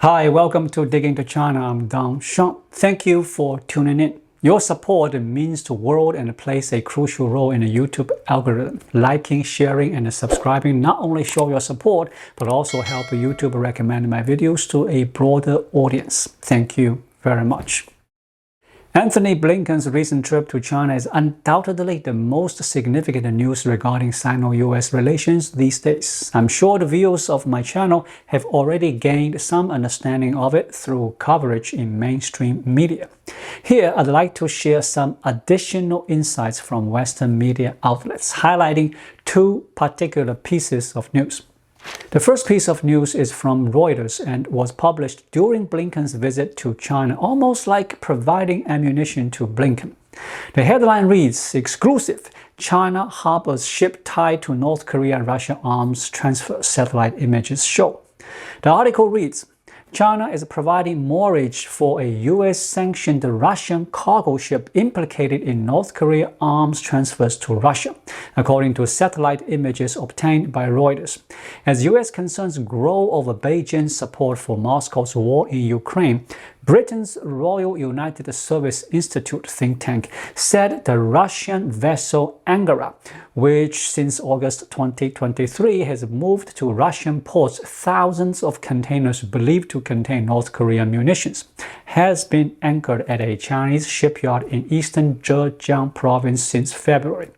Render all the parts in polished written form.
Hi, welcome to Digging to China. I'm Dong Shang. Thank you for tuning in. Your support means the world and plays a crucial role in the YouTube algorithm. Liking, sharing, and subscribing not only show your support, but also help YouTube recommend my videos to a broader audience. Thank you very much. Anthony Blinken's recent trip to China is undoubtedly the most significant news regarding Sino-US relations these days. I'm sure the viewers of my channel have already gained some understanding of it through coverage in mainstream media. Here, I'd like to share some additional insights from Western media outlets, highlighting two particular pieces of news. The first piece of news is from Reuters and was published during Blinken's visit to China, almost like providing ammunition to Blinken. The headline reads, "Exclusive, China harbors ship tied to North Korea-Russia arms transfer, satellite images show." The article reads, China is providing moorage for a US-sanctioned Russian cargo ship implicated in North Korea arms transfers to Russia, according to satellite images obtained by Reuters. As US concerns grow over Beijing's support for Moscow's war in Ukraine, Britain's Royal United Service Institute think tank said the Russian vessel Angara, which since August 2023 has moved to Russian ports thousands of containers believed to contain North Korean munitions, has been anchored at a Chinese shipyard in eastern Zhejiang province since February.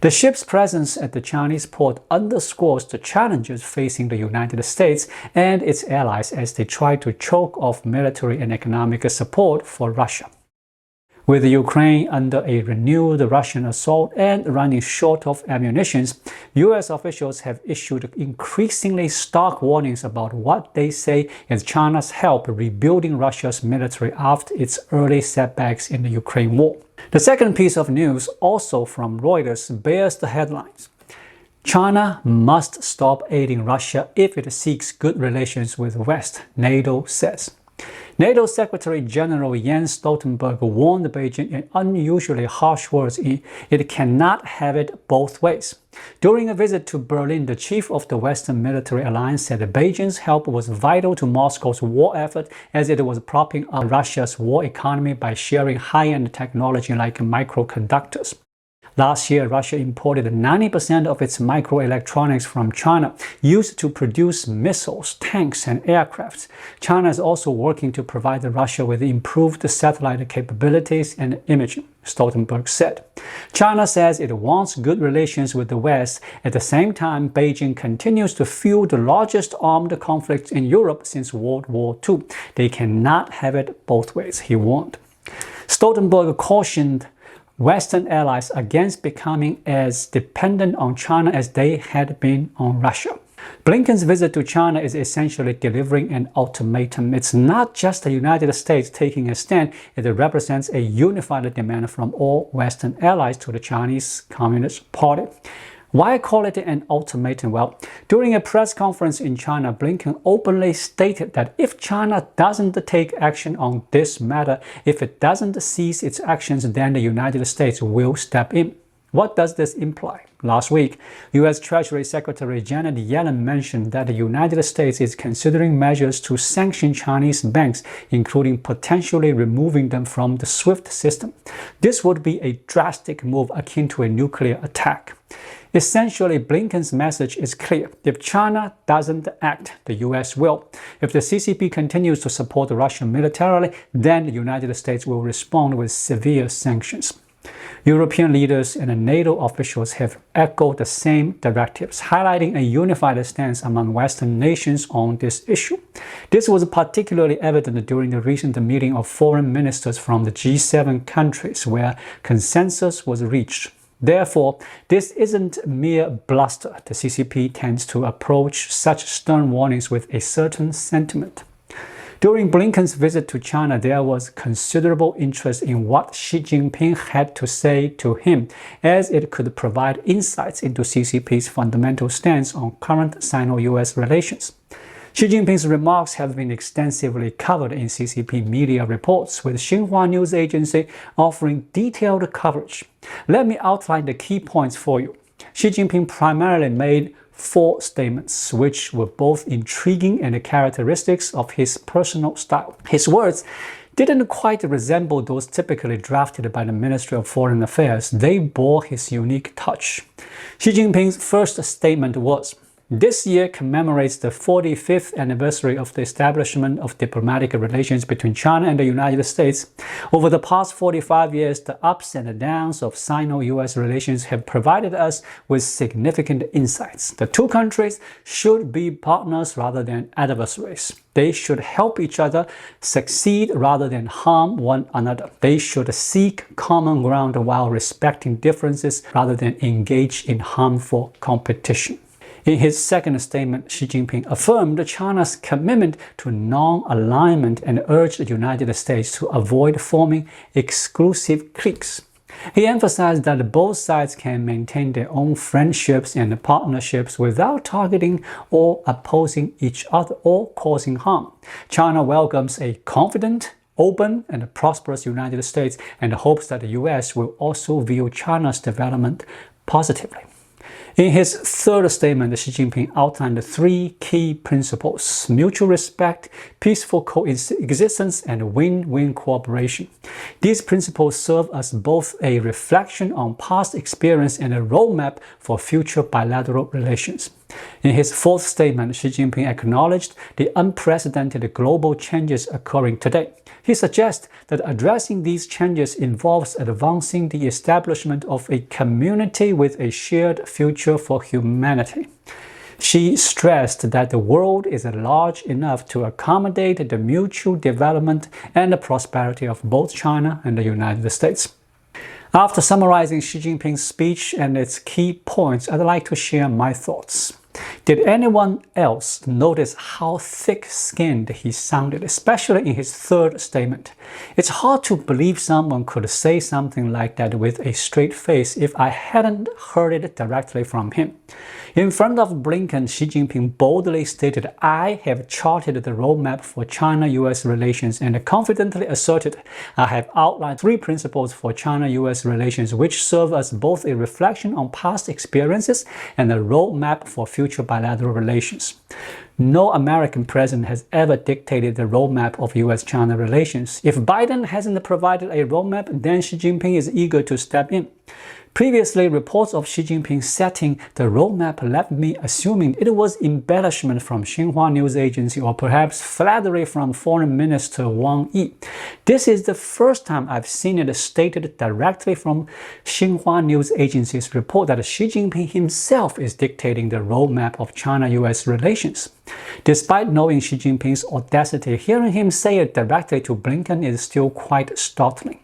The ship's presence at the Chinese port underscores the challenges facing the United States and its allies as they try to choke off military and economic support for Russia. With Ukraine under a renewed Russian assault and running short of ammunition, US officials have issued increasingly stark warnings about what they say is China's help rebuilding Russia's military after its early setbacks in the Ukraine war. The second piece of news, also from Reuters, bears the headlines. China must stop aiding Russia if it seeks good relations with the West, NATO says. NATO Secretary General Jens Stoltenberg warned Beijing in unusually harsh words it cannot have it both ways. During a visit to Berlin, the chief of the Western Military Alliance said Beijing's help was vital to Moscow's war effort as it was propping up Russia's war economy by sharing high-end technology like microconductors. Last year, Russia imported 90% of its microelectronics from China, used to produce missiles, tanks, and aircraft. China is also working to provide Russia with improved satellite capabilities and imaging, Stoltenberg said. China says it wants good relations with the West. At the same time, Beijing continues to fuel the largest armed conflict in Europe since World War II. They cannot have it both ways, he warned. Stoltenberg cautioned Western allies against becoming as dependent on China as they had been on Russia. Blinken's visit to China is essentially delivering an ultimatum. It's not just the United States taking a stand, it represents a unified demand from all Western allies to the Chinese Communist Party. Why call it an ultimatum? Well, during a press conference in China, Blinken openly stated that if China doesn't take action on this matter, if it doesn't cease its actions, then the United States will step in. What does this imply? Last week, U.S. Treasury Secretary Janet Yellen mentioned that the United States is considering measures to sanction Chinese banks, including potentially removing them from the SWIFT system. This would be a drastic move akin to a nuclear attack. Essentially, Blinken's message is clear. If China doesn't act, the US will. If the CCP continues to support Russia militarily, then the United States will respond with severe sanctions. European leaders and NATO officials have echoed the same directives, highlighting a unified stance among Western nations on this issue. This was particularly evident during the recent meeting of foreign ministers from the G7 countries, where consensus was reached. Therefore, this isn't mere bluster. The CCP tends to approach such stern warnings with a certain sentiment. During Blinken's visit to China, there was considerable interest in what Xi Jinping had to say to him, as it could provide insights into CCP's fundamental stance on current Sino-US relations. Xi Jinping's remarks have been extensively covered in CCP media reports, with Xinhua News Agency offering detailed coverage. Let me outline the key points for you. Xi Jinping primarily made 4 statements, which were both intriguing and characteristics of his personal style. His words didn't quite resemble those typically drafted by the Ministry of Foreign Affairs. They bore his unique touch. Xi Jinping's first statement was, "This year commemorates the 45th anniversary of the establishment of diplomatic relations between China and the United States. Over the past 45 years, the ups and downs of Sino-US relations have provided us with significant insights. The two countries should be partners rather than adversaries. They should help each other succeed rather than harm one another. They should seek common ground while respecting differences rather than engage in harmful competition." In his second statement, Xi Jinping affirmed China's commitment to non-alignment and urged the United States to avoid forming exclusive cliques. He emphasized that both sides can maintain their own friendships and partnerships without targeting or opposing each other or causing harm. China welcomes a confident, open, and prosperous United States and hopes that the US will also view China's development positively. In his third statement, Xi Jinping outlined 3 key principles: mutual respect, peaceful coexistence, and win-win cooperation. These principles serve as both a reflection on past experience and a roadmap for future bilateral relations. In his fourth statement, Xi Jinping acknowledged the unprecedented global changes occurring today. He suggests that addressing these changes involves advancing the establishment of a community with a shared future for humanity. Xi stressed that the world is large enough to accommodate the mutual development and the prosperity of both China and the United States. After summarizing Xi Jinping's speech and its key points, I'd like to share my thoughts. Did anyone else notice how thick-skinned he sounded, especially in his third statement? It's hard to believe someone could say something like that with a straight face if I hadn't heard it directly from him. In front of Blinken, Xi Jinping boldly stated, "I have charted the roadmap for China-US relations," and confidently asserted, "I have outlined 3 principles for China-US relations which serve as both a reflection on past experiences and a roadmap for future bilateral relations." No American president has ever dictated the roadmap of US-China relations. If Biden hasn't provided a roadmap, then Xi Jinping is eager to step in. Previously, reports of Xi Jinping setting the roadmap left me assuming it was embellishment from Xinhua News Agency or perhaps flattery from Foreign Minister Wang Yi. This is the first time I've seen it stated directly from Xinhua News Agency's report that Xi Jinping himself is dictating the roadmap of China-US relations. Despite knowing Xi Jinping's audacity, hearing him say it directly to Blinken is still quite startling.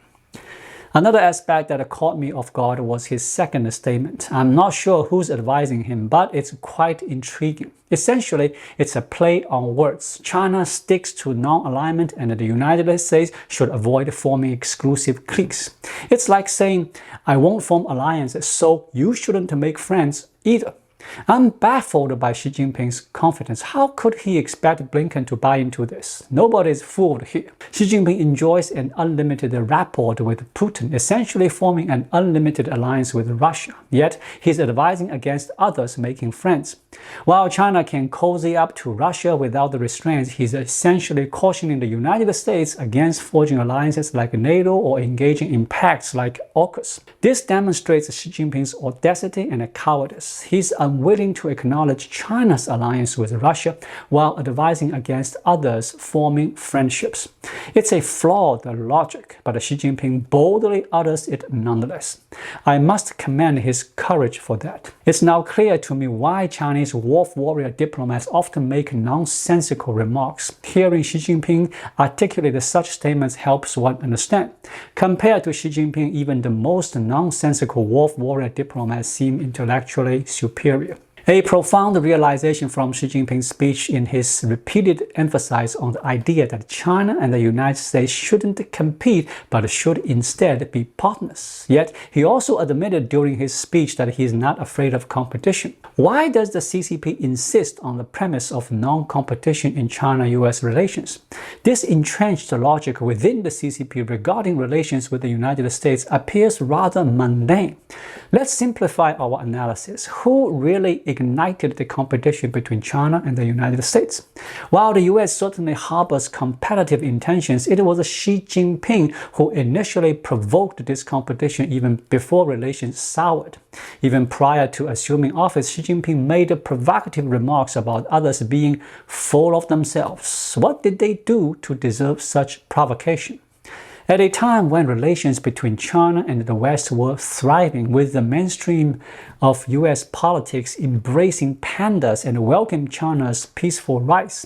Another aspect that caught me off guard was his second statement. I'm not sure who's advising him, but it's quite intriguing. Essentially, it's a play on words. China sticks to non-alignment and the United States should avoid forming exclusive cliques. It's like saying, I won't form alliances, so you shouldn't make friends either. I'm baffled by Xi Jinping's confidence. How could he expect Blinken to buy into this? Nobody is fooled here. Xi Jinping enjoys an unlimited rapport with Putin, essentially forming an unlimited alliance with Russia. Yet, he's advising against others making friends. While China can cozy up to Russia without the restraints, he's essentially cautioning the United States against forging alliances like NATO or engaging in pacts like AUKUS. This demonstrates Xi Jinping's audacity and cowardice. He's unwilling to acknowledge China's alliance with Russia while advising against others forming friendships. It's a flawed logic, but Xi Jinping boldly utters it nonetheless. I must commend his courage for that. It's now clear to me why Chinese wolf warrior diplomats often make nonsensical remarks. Hearing Xi Jinping articulate such statements helps one understand. Compared to Xi Jinping, even the most nonsensical wolf warrior diplomats seem intellectually superior. A profound realization from Xi Jinping's speech in his repeated emphasis on the idea that China and the United States shouldn't compete but should instead be partners. Yet, he also admitted during his speech that he is not afraid of competition. Why does the CCP insist on the premise of non-competition in China-US relations? This entrenched logic within the CCP regarding relations with the United States appears rather mundane. Let's simplify our analysis. Who really ignited the competition between China and the United States. While the US certainly harbors competitive intentions, it was Xi Jinping who initially provoked this competition even before relations soured. Even prior to assuming office, Xi Jinping made provocative remarks about others being full of themselves. What did they do to deserve such provocation? At a time when relations between China and the West were thriving, with the mainstream of US politics embracing pandas and welcoming China's peaceful rise,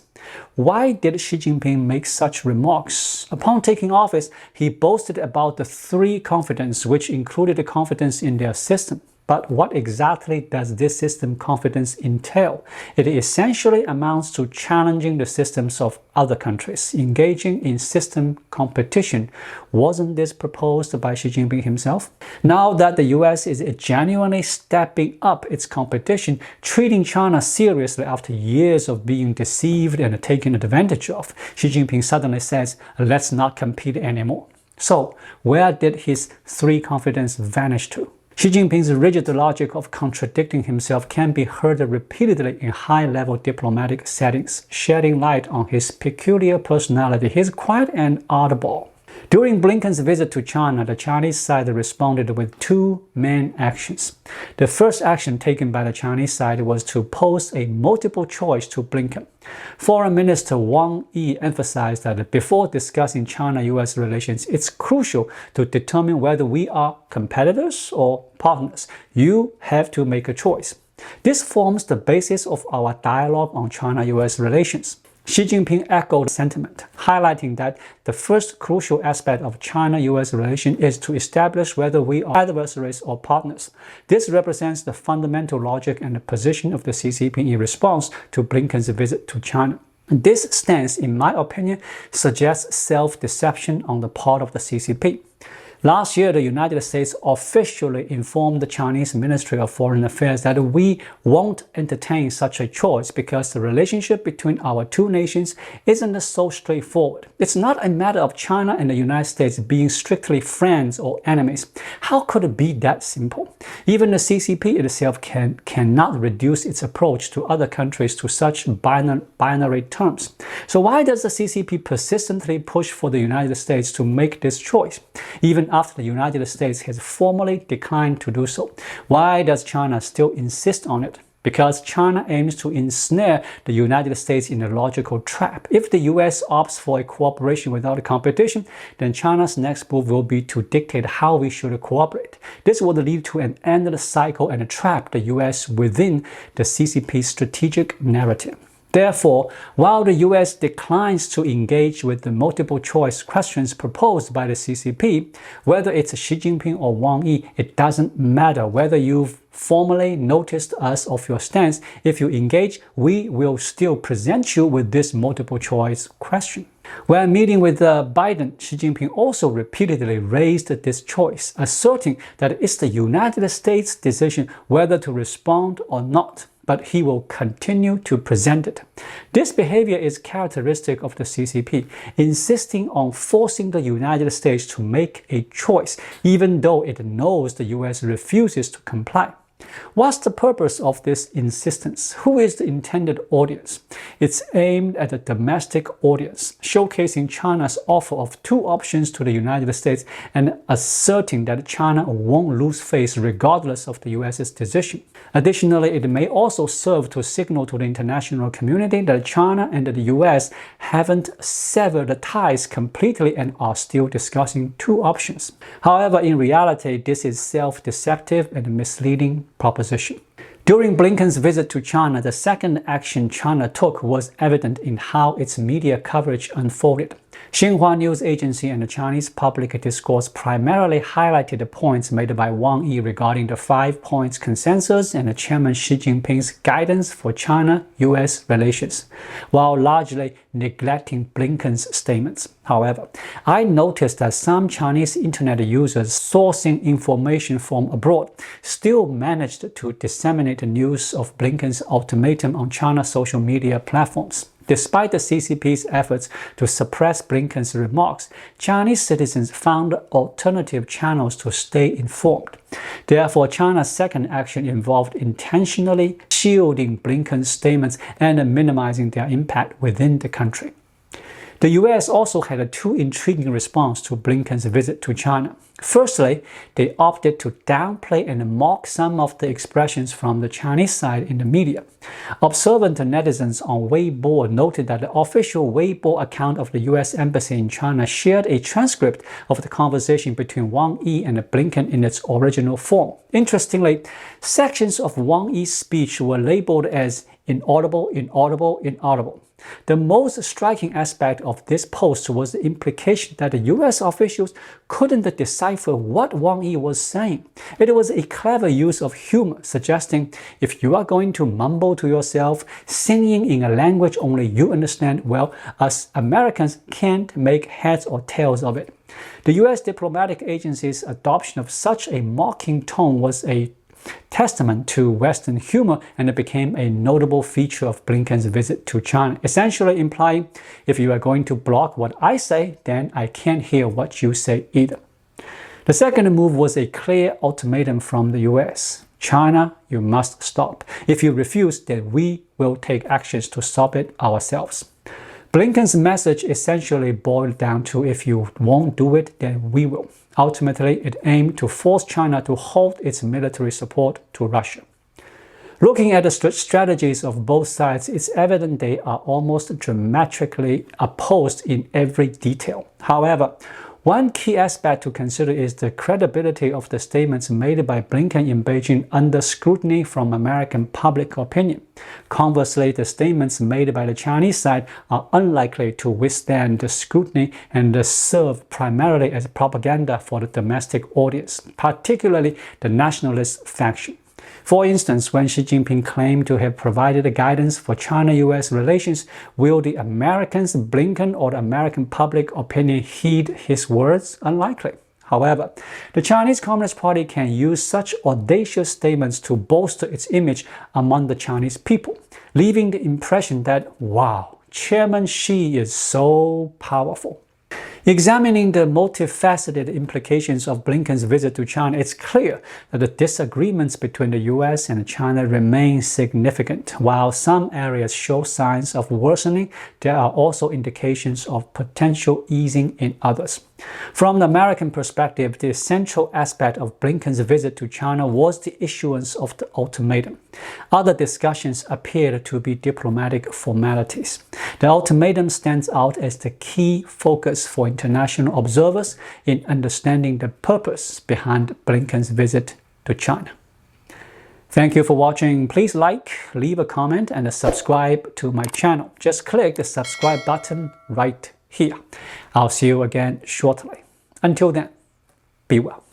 why did Xi Jinping make such remarks? Upon taking office, he boasted about the three confidence, which included confidence in their system. But what exactly does this system confidence entail? It essentially amounts to challenging the systems of other countries, engaging in system competition. Wasn't this proposed by Xi Jinping himself? Now that the US is genuinely stepping up its competition, treating China seriously after years of being deceived and taken advantage of, Xi Jinping suddenly says, let's not compete anymore. So, where did his three confidence vanish to? Xi Jinping's rigid logic of contradicting himself can be heard repeatedly in high-level diplomatic settings, shedding light on his peculiar personality. He's quite an oddball. During Blinken's visit to China, the Chinese side responded with two main actions. The first action taken by the Chinese side was to pose a multiple choice to Blinken. Foreign Minister Wang Yi emphasized that before discussing China-US relations, it's crucial to determine whether we are competitors or partners. You have to make a choice. This forms the basis of our dialogue on China-US relations. Xi Jinping echoed the sentiment, highlighting that the first crucial aspect of China-US relation is to establish whether we are adversaries or partners. This represents the fundamental logic and the position of the CCP in response to Blinken's visit to China. This stance, in my opinion, suggests self-deception on the part of the CCP. Last year, the United States officially informed the Chinese Ministry of Foreign Affairs that we won't entertain such a choice because the relationship between our two nations isn't so straightforward. It's not a matter of China and the United States being strictly friends or enemies. How could it be that simple? Even the CCP itself cannot reduce its approach to other countries to such binary terms. So why does the CCP persistently push for the United States to make this choice, even after the United States has formally declined to do so? Why does China still insist on it? Because China aims to ensnare the United States in a logical trap. If the US opts for a cooperation without a competition, then China's next move will be to dictate how we should cooperate. This would lead to an endless cycle and trap the US within the CCP's strategic narrative. Therefore, while the US declines to engage with the multiple choice questions proposed by the CCP, whether it's Xi Jinping or Wang Yi, it doesn't matter whether you've formally noticed us of your stance. If you engage, we will still present you with this multiple choice question. When meeting with Biden, Xi Jinping also repeatedly raised this choice, asserting that it's the United States' decision whether to respond or not, but he will continue to present it. This behavior is characteristic of the CCP, insisting on forcing the United States to make a choice, even though it knows the US refuses to comply. What's the purpose of this insistence? Who is the intended audience? It's aimed at the domestic audience, showcasing China's offer of two options to the United States and asserting that China won't lose face regardless of the US's decision. Additionally, it may also serve to signal to the international community that China and the US haven't severed the ties completely and are still discussing two options. However, in reality, this is self-deceptive and misleading proposition. During Blinken's visit to China, the second action China took was evident in how its media coverage unfolded. Xinhua News Agency and the Chinese public discourse primarily highlighted the points made by Wang Yi regarding the 5 points consensus and Chairman Xi Jinping's guidance for China-US relations, while largely neglecting Blinken's statements. However, I noticed that some Chinese internet users sourcing information from abroad still managed to disseminate the news of Blinken's ultimatum on China's social media platforms. Despite the CCP's efforts to suppress Blinken's remarks, Chinese citizens found alternative channels to stay informed. Therefore, China's second action involved intentionally shielding Blinken's statements and minimizing their impact within the country. The US also had a two intriguing response to Blinken's visit to China. Firstly, they opted to downplay and mock some of the expressions from the Chinese side in the media. Observant netizens on Weibo noted that the official Weibo account of the US Embassy in China shared a transcript of the conversation between Wang Yi and Blinken in its original form. Interestingly, sections of Wang Yi's speech were labeled as inaudible, inaudible, inaudible. The most striking aspect of this post was the implication that the US officials couldn't decipher what Wang Yi was saying. It was a clever use of humor, suggesting if you are going to mumble to yourself, singing in a language only you understand, well, us Americans can't make heads or tails of it. The US diplomatic agency's adoption of such a mocking tone was a testament to Western humor, and it became a notable feature of Blinken's visit to China, essentially implying, if you are going to block what I say, then I can't hear what you say either. The second move was a clear ultimatum from the US. China, you must stop. If you refuse, then we will take actions to stop it ourselves. Blinken's message essentially boiled down to, if you won't do it, then we will. Ultimately, it aimed to force China to halt its military support to Russia. Looking at the strategies of both sides, it's evident they are almost dramatically opposed in every detail. However, one key aspect to consider is the credibility of the statements made by Blinken in Beijing under scrutiny from American public opinion. Conversely, the statements made by the Chinese side are unlikely to withstand the scrutiny and serve primarily as propaganda for the domestic audience, particularly the nationalist faction. For instance, when Xi Jinping claimed to have provided guidance for China-US relations, will the Americans, Blinken, or the American public opinion heed his words? Unlikely. However, the Chinese Communist Party can use such audacious statements to bolster its image among the Chinese people, leaving the impression that, wow, Chairman Xi is so powerful. Examining the multifaceted implications of Blinken's visit to China, it's clear that the disagreements between the US and China remain significant. While some areas show signs of worsening, there are also indications of potential easing in others. From the American perspective, the central aspect of Blinken's visit to China was the issuance of the ultimatum. Other discussions appeared to be diplomatic formalities. The ultimatum stands out as the key focus for international observers in understanding the purpose behind Blinken's visit to China. Thank you for watching. Please like, leave a comment, and subscribe to my channel. Just click the subscribe button right here. I'll see you again shortly. Until then, be well.